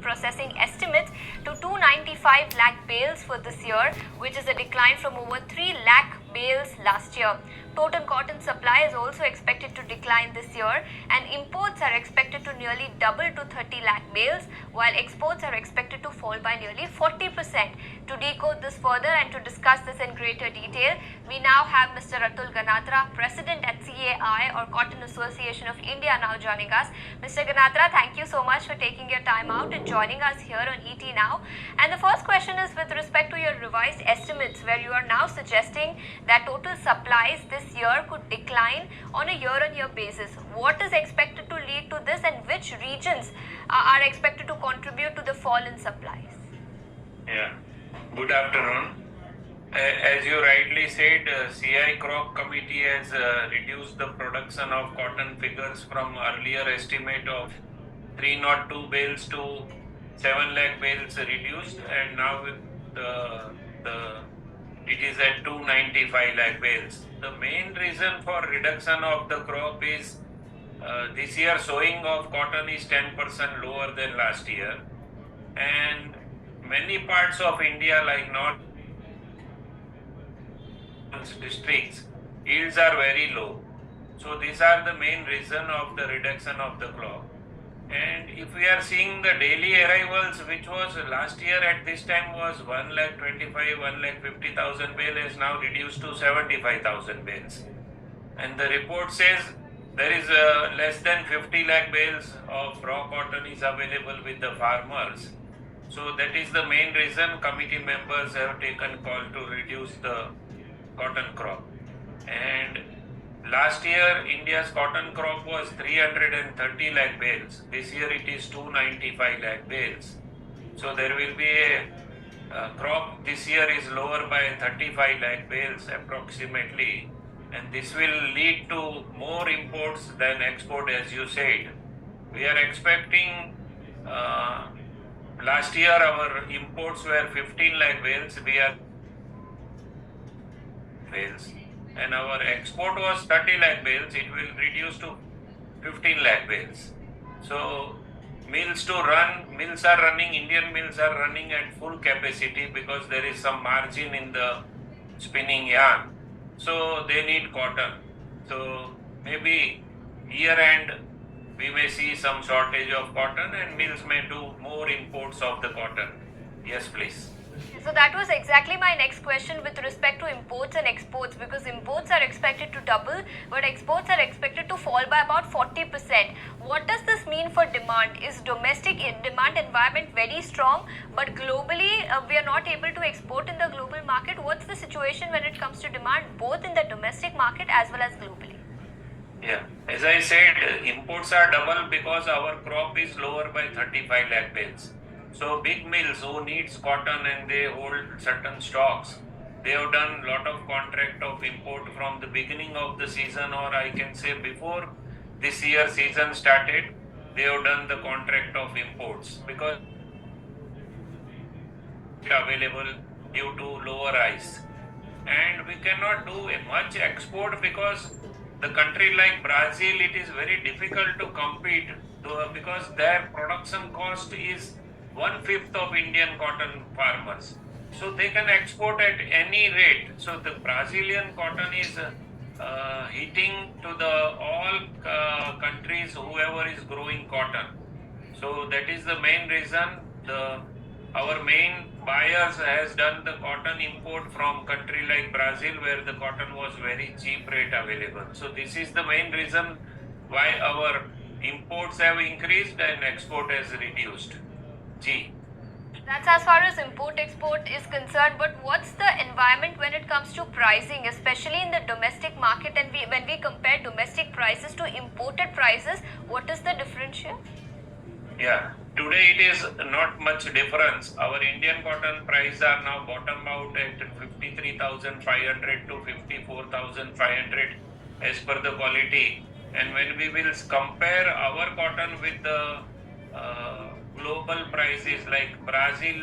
processing estimates to 295 lakh bales for this year, which is a decline from over 3 lakh bales last year. Total cotton supply is also expected to decline this year, and imports are expected to nearly double to 30 lakh bales, while exports are expected to fall by nearly 40%. To decode this further and to discuss this in greater detail, we now have Mr. Atul Ganatra, President at CAI or Cotton Association of India, now joining us. Mr. Ganatra, thank you so much for taking your time out and joining us here on ET Now. And the first question is with respect to your revised estimates, where you are now suggesting that total supplies this year could decline on a year-on-year basis. What is expected to lead to this, and which regions are expected to contribute to the fall in supplies? Yeah, good afternoon. As you rightly said, CI Crop Committee has reduced the production of cotton figures from earlier estimate of 302 bales to 7 lakh bales reduced, and now it is at 295 lakh bales. The main reason for reduction of the crop is this year sowing of cotton is 10% lower than last year, and many parts of India like North districts, yields are very low. So these are the main reason of the reduction of the crop. And if we are seeing the daily arrivals, which was last year at this time was 1,25,000, 1,50,000 bales, is now reduced to 75,000 bales. And the report says there is less than 50 lakh bales of raw cotton is available with the farmers. So that is the main reason committee members have taken call to reduce the cotton crop. And last year India's cotton crop was 330 lakh bales. This year it is 295 lakh bales. So there will be a crop this year is lower by 35 lakh bales approximately, and this will lead to more imports than export, as you said. We are expecting last year our imports were 15 lakh bales. We are bales, and our export was 30 lakh bales. It will reduce to 15 lakh bales. So mills are running, Indian mills are running at full capacity because there is some margin in the spinning yarn. So they need cotton. So maybe year end we may see some shortage of cotton and mills may do more imports of the cotton. Yes, please. So that was exactly my next question with respect to imports and exports, because imports are expected to double, but exports are expected to fall by about 40%. What does this mean for demand? Is domestic demand environment very strong, but globally we are not able to export in the global market? What's the situation when it comes to demand, both in the domestic market as well as globally? Yeah, as I said, imports are double because our crop is lower by 35 lakh bales. So big mills who needs cotton and they hold certain stocks, they have done lot of contract of import from the beginning of the season, or I can say before this year season started, they have done the contract of imports because available due to lower ice. And we cannot do much export because the country like Brazil, it is very difficult to compete because their production cost is 1/5 of Indian cotton farmers. So they can export at any rate. So the Brazilian cotton is hitting to the all countries, whoever is growing cotton. So that is the main reason our main buyers has done the cotton import from country like Brazil, where the cotton was very cheap rate available. So this is the main reason why our imports have increased and export has reduced. G. That's as far as import-export is concerned, but what's the environment when it comes to pricing, especially in the domestic market, and when we compare domestic prices to imported prices, what is the differential? Yeah, today it is not much difference. Our Indian cotton price are now bottom out at 53,500 to 54,500 as per the quality. And when we will compare our cotton with the global prices, like Brazil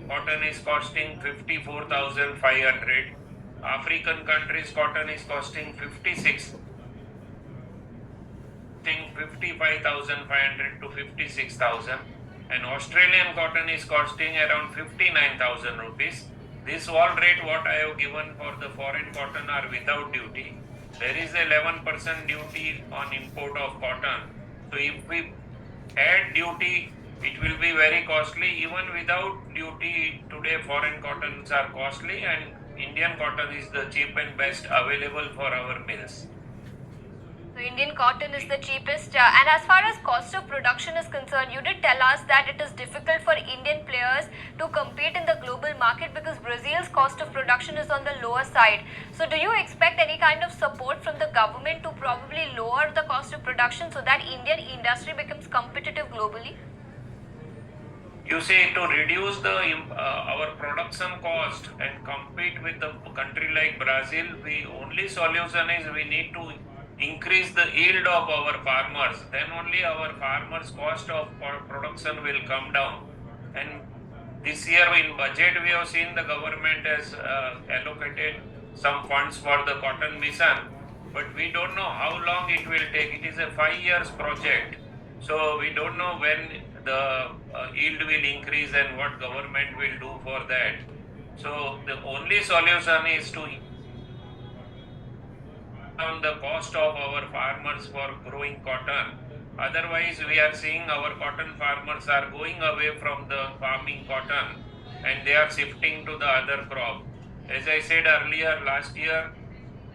cotton is costing 54,500, African countries cotton is costing 55,500 to 56,000, and Australian cotton is costing around 59,000 rupees. This wall rate what I have given for the foreign cotton are without duty. There is 11% duty on import of cotton. So if we add duty, it will be very costly. Even without duty, today foreign cottons are costly and Indian cotton is the cheap and best available for our mills. So Indian cotton is the cheapest. And as far as cost of production is concerned, you did tell us that it is difficult for Indian players to compete in the global market because Brazil's cost of production is on the lower side. So do you expect any kind of support from the government to probably lower the cost of production so that Indian industry becomes competitive globally? You see, to reduce the our production cost and compete with the country like Brazil, the only solution is we need to increase the yield of our farmers. Then only our farmers' cost of production will come down. And this year in budget, we have seen the government has allocated some funds for the cotton mission, but we don't know how long it will take. It is a 5 years project, so we don't know when the yield will increase and what government will do for that. So the only solution is to down the cost of our farmers for growing cotton. Otherwise, we are seeing our cotton farmers are going away from the farming cotton and they are shifting to the other crop. As I said earlier, last year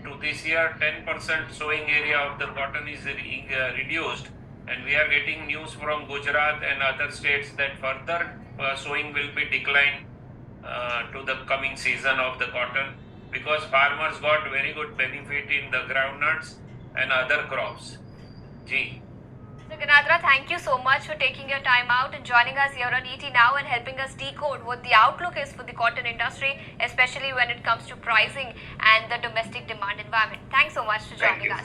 to this year, 10% sowing area of the cotton is reduced, and we are getting news from Gujarat and other states that further sowing will be declined to the coming season of the cotton, because farmers got very good benefit in the groundnuts and other crops. Ji. So Ganatra, thank you so much for taking your time out and joining us here on ET Now and helping us decode what the outlook is for the cotton industry, especially when it comes to pricing and the domestic demand environment. Thanks so much for joining us.